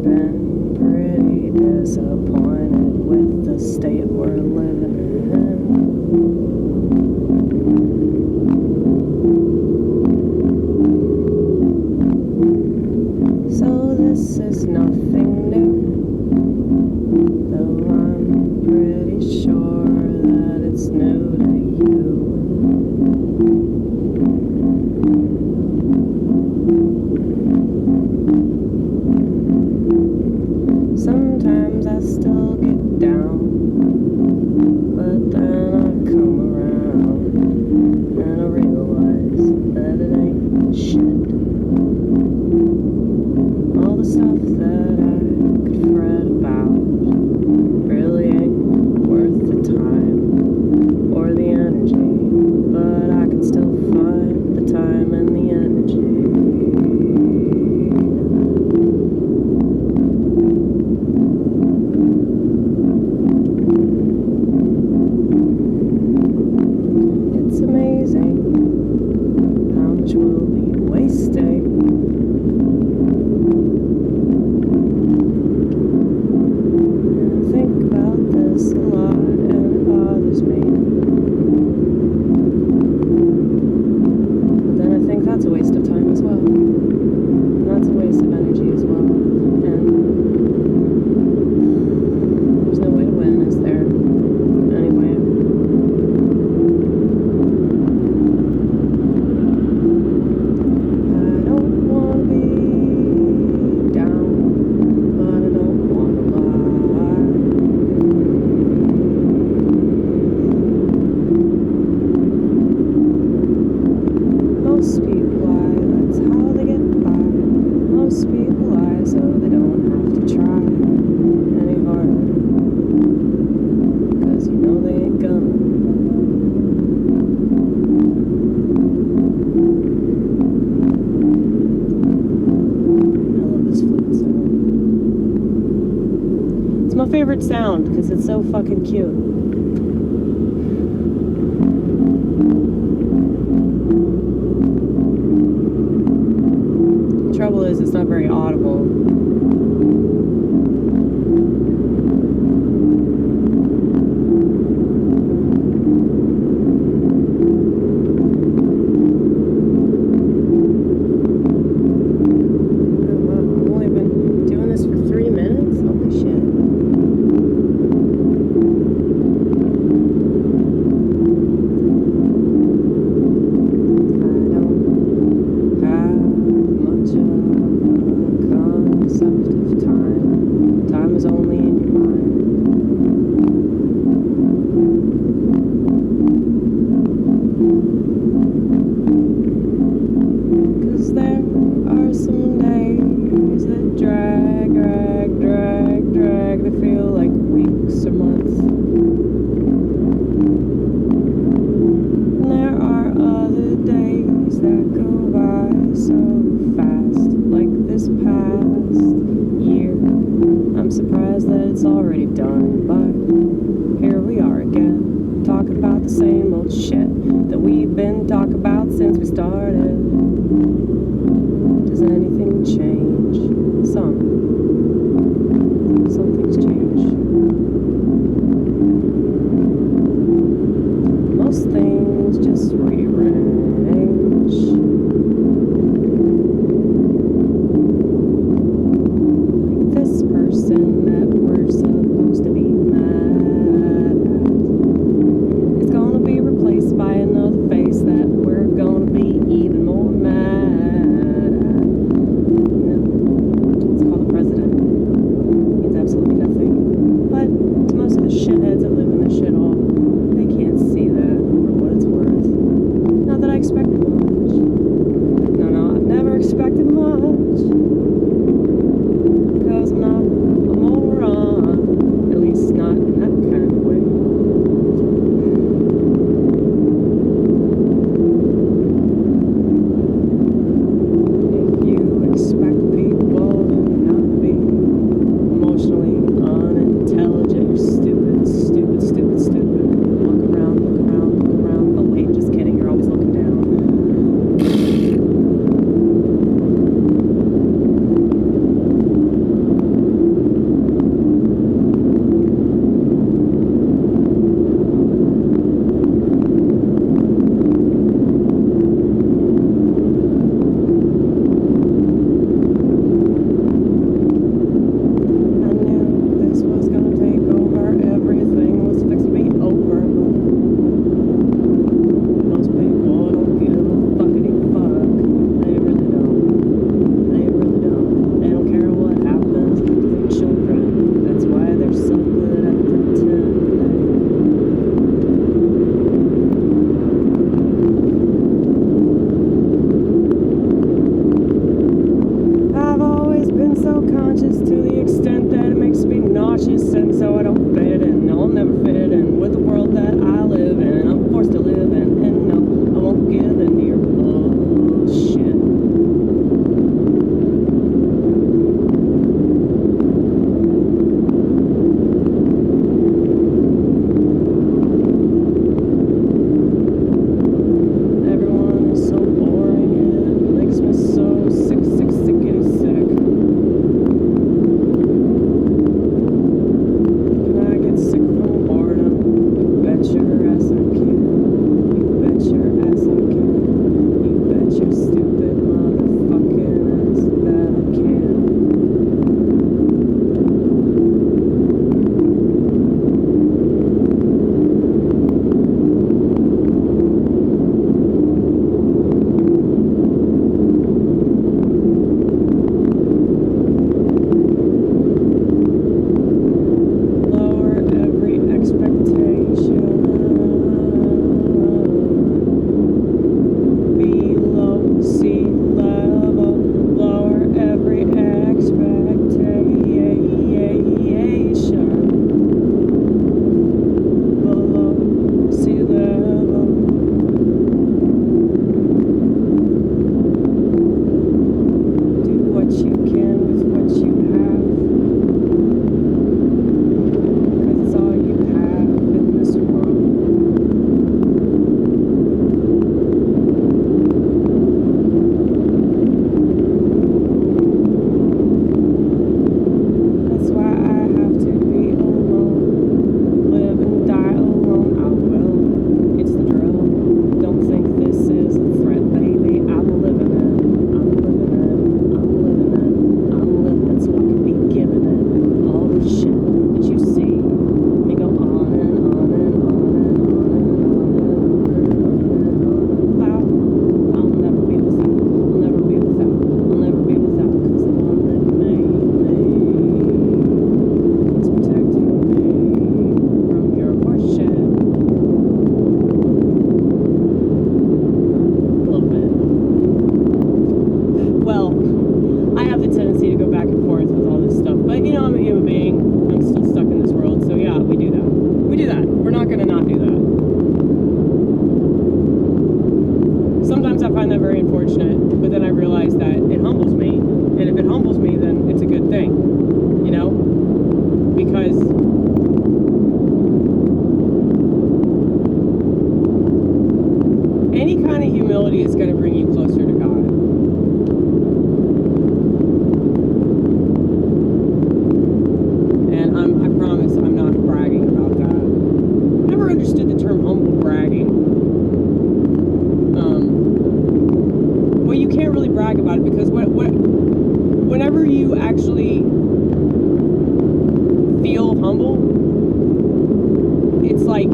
been pretty disappointed with the state we're living in. So this is nothing new, though I'm pretty sure that it's new to you. Sometimes I still get down, but then I come around and I realize that it ain't shit. All the stuff that I could fret about really ain't worth the time or the energy, but I can still find the time and the energy. It's amazing how much we'll be wasting. And I think about this a lot and it bothers me. But then I think that's a waste of time as well. And that's a waste of energy as well. And there's no way to win, is there? Anyway. I don't want to be down, but I don't want to lie. Most people lie, that's how they get by. Most people lie so they don't have to try any harder, 'cause you know they ain't gonna. I love this flute sound. It's my favorite sound because it's so fucking cute. The trouble is, it's not very audible. I've only been doing this for 3 minutes? Holy shit. I don't have much of a concept of time. Time is only in your mind. 'Cause there are some days that drag, drag, drag, drag. They feel like weeks or months. And there are other days that go by so fast, like this past year. I'm surprised that it's already done, but here we are again, talking about the same old shit that we've been talking about since we started. Does anything change? Some things change. Most things just rearrange. Like this person that we're supposed to be mad what you can with what you have. 'Cause it's all you have in this world. That's why I have to be alone. Live and die alone, I will. It's the drill. Don't think this is a threat, baby. I'm living it. I'm living it. I'm living it. I'm living it so I can be giving it all the shit that you see. Me go on and on and on and on and on and on and on and on about. I'll never be without. I'll never be without. I'll never be without. 'Cause the one that made me is protecting me from your horseshit. A little bit. Well, I have the tendency to go back and forth with all this stuff, but you know, I'm a human being. I'm still stuck in this world, so yeah, we do that. We do that. We're not gonna not do that. Sometimes I find that very unfortunate, but then I realize that it humbles me, and if it humbles me, then it's a good thing, you know? Because any kind of humility is going to bring you closer to God. And I promise I'm not bragging about that. I never understood the term humble bragging. Well, you can't really brag about it because whenever you actually feel humble, it's like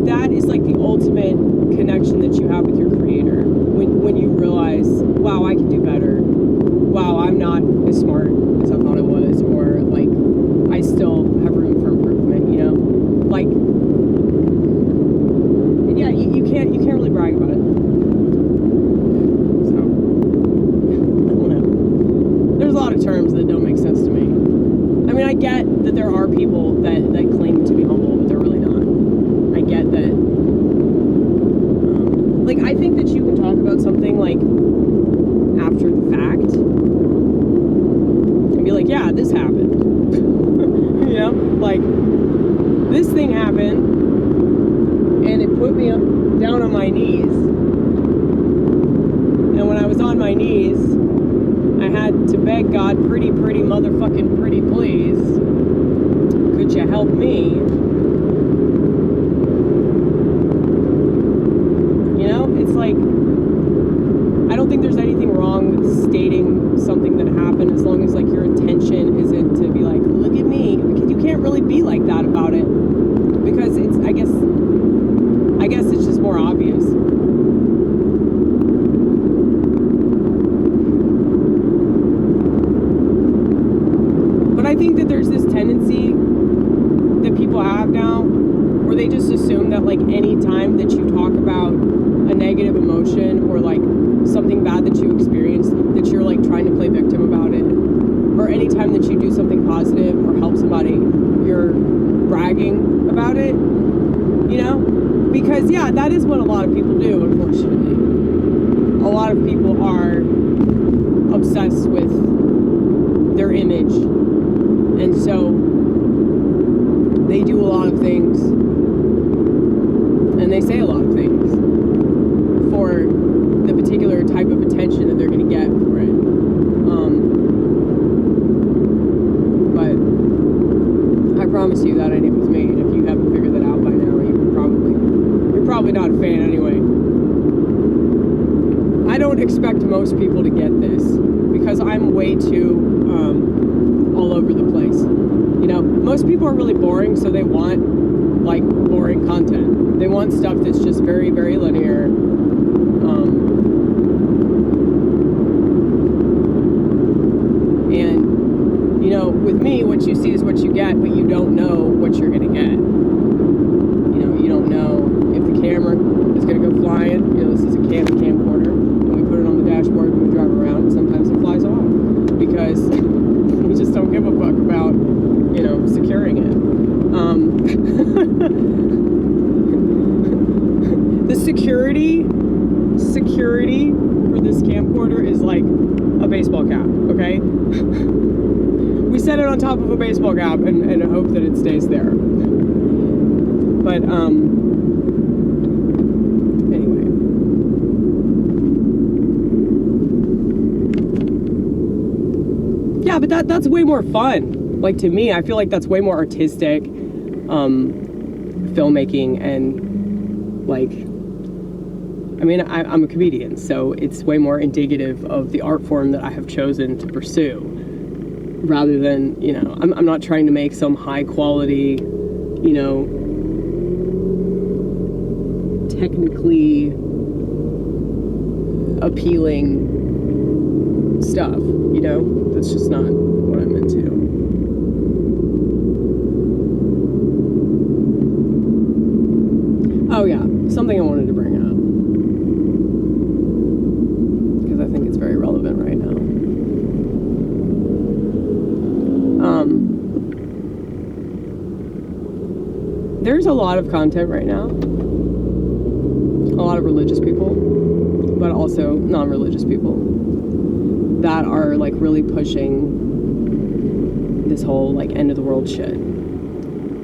that is like the ultimate connection that you have with your creator. When you realize, wow, I can do better. Wow, I'm not as smart as I thought I was, or like I still have room for improvement, you know? Like, yeah, you can't really brag about it. So, I don't know. There's a lot of terms that don't make sense to me. I mean, I get that there are people that claim to be humble, but they're really not. I get that. Like, I think that you can talk about something like after the fact and be like, yeah, this happened. You know, like this thing happened and it put me down on my knees. And when I was on my knees, I had to beg God, pretty motherfucking pretty please, could you help me? You know, it's like, I don't think there's anything wrong with stating something that happened as long as like your intention isn't to be like, look at me, because you can't really be like that about it, because it's, I guess it's just more obvious. I think that there's this tendency that people have now where they just assume that like any time that you talk about a negative emotion or like something bad that you experienced, that you're like trying to play victim about it, or any time that you do something positive or help somebody, you're bragging about it, you know? Because yeah, that is what a lot of people do, unfortunately. A lot of people are obsessed with their image. And so they do a lot of things and they say a lot of things for the particular type of attention that they're going to get for it. But I promise you that ain't with me. And if you haven't figured that out by now, you're probably not a fan anyway. I don't expect most people to get this because I'm way too all over the place. You know, most people are really boring, so they want like boring content. They want stuff that's just very, very linear. And you know, with me, what you see is what you get, but you don't know what you're gonna get. You know, you don't know if the camera is gonna go flying. You know, this is a camcorder, and we put it on the dashboard when we drive around, and sometimes it flies off because we just don't give a fuck about, you know, securing it. The security for this camcorder is like on top of a baseball cap and hope that it stays there. But, anyway. Yeah, but that's way more fun. Like, to me, I feel like that's way more artistic, filmmaking, and, like, I mean, I'm a comedian, so it's way more indicative of the art form that I have chosen to pursue, rather than, you know, I'm not trying to make some high quality, you know, technically appealing stuff, you know? That's just not what I'm into. Oh yeah, something I wanted to bring up, because I think it's very relevant right now. There's a lot of content right now, a lot of religious people, but also non-religious people, that are like really pushing this whole like end of the world shit.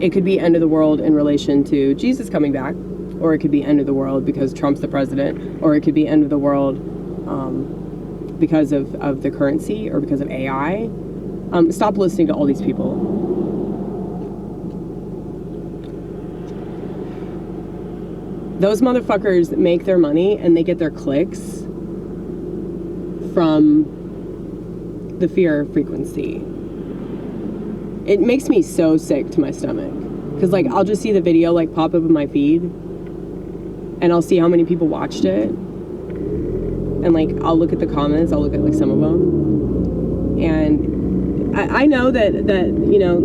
It could be end of the world in relation to Jesus coming back, or it could be end of the world because Trump's the president, or it could be end of the world because of the currency, or because of AI. Stop listening to all these people. Those motherfuckers make their money and they get their clicks from the fear frequency. It makes me so sick to my stomach, because like I'll just see the video like pop up in my feed, and I'll see how many people watched it, and like I'll look at the comments, I'll look at like some of them, and I know that you know,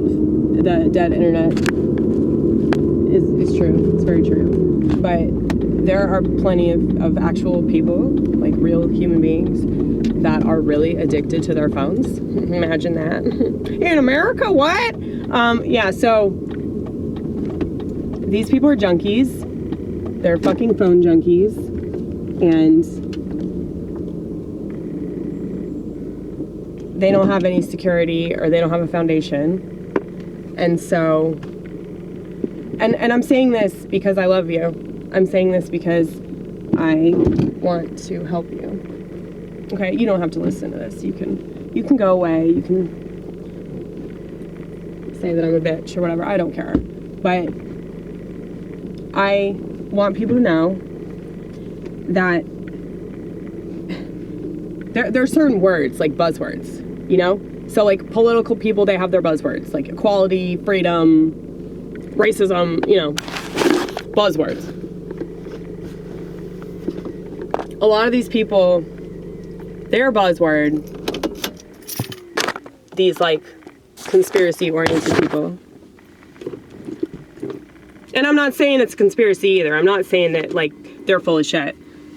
the dead internet is true. It's very true. But there are plenty of actual people, like real human beings, that are really addicted to their phones. Imagine that. In America, what? Yeah, so these people are junkies. They're fucking phone junkies. And they don't have any security, or they don't have a foundation. And so, and I'm saying this because I love you. I'm saying this because I want to help you. Okay, you don't have to listen to this. You can go away. You can say that I'm a bitch or whatever. I don't care. But I want people to know that there are certain words, like buzzwords, you know? So like political people, they have their buzzwords, like equality, freedom, racism, you know, buzzwords. A lot of these people, their buzzword, these like conspiracy-oriented people. And I'm not saying it's conspiracy either. I'm not saying that like they're full of shit.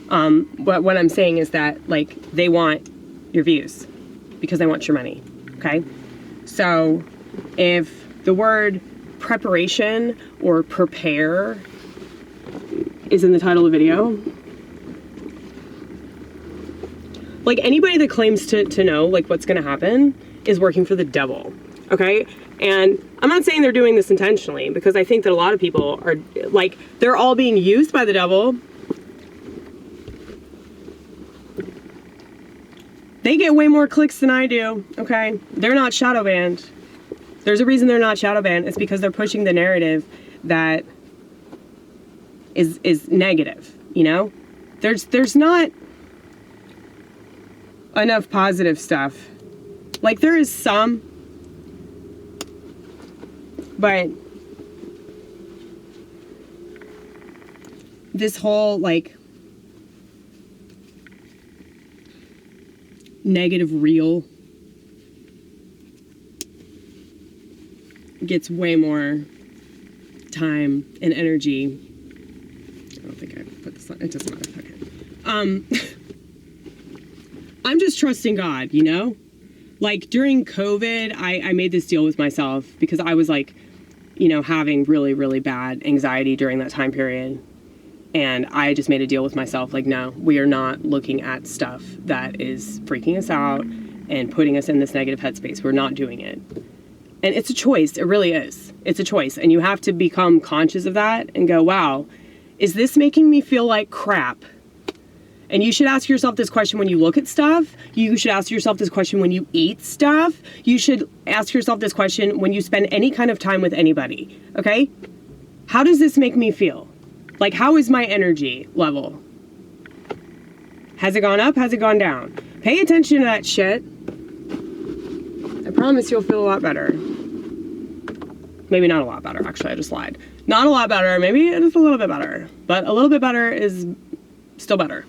But what I'm saying is that like they want your views because they want your money. Okay? So if the word preparation or prepare is in the title of the video, like anybody that claims to know like what's gonna happen is working for the devil, okay? And I'm not saying they're doing this intentionally, because I think that a lot of people are like, they're all being used by the devil. They get way more clicks than I do, okay? They're not shadow banned. There's a reason they're not shadow banned. It's because they're pushing the narrative that is negative, you know? There's not enough positive stuff. Like there is some, but this whole like negative reel gets way more time and energy. I don't think I put this on. It doesn't matter. Okay. I'm just trusting God, you know? Like during COVID, I made this deal with myself because I was like, you know, having really, really bad anxiety during that time period. And I just made a deal with myself, like, no, we are not looking at stuff that is freaking us out and putting us in this negative headspace. We're not doing it. And it's a choice. It really is. It's a choice. And you have to become conscious of that and go, wow, is this making me feel like crap? And you should ask yourself this question when you look at stuff. You should ask yourself this question when you eat stuff. You should ask yourself this question when you spend any kind of time with anybody, okay? How does this make me feel? Like, how is my energy level? Has it gone up? Has it gone down? Pay attention to that shit. I promise you'll feel a lot better. Maybe not a lot better, actually, I just lied. Not a lot better, maybe it is a little bit better. But a little bit better is still better.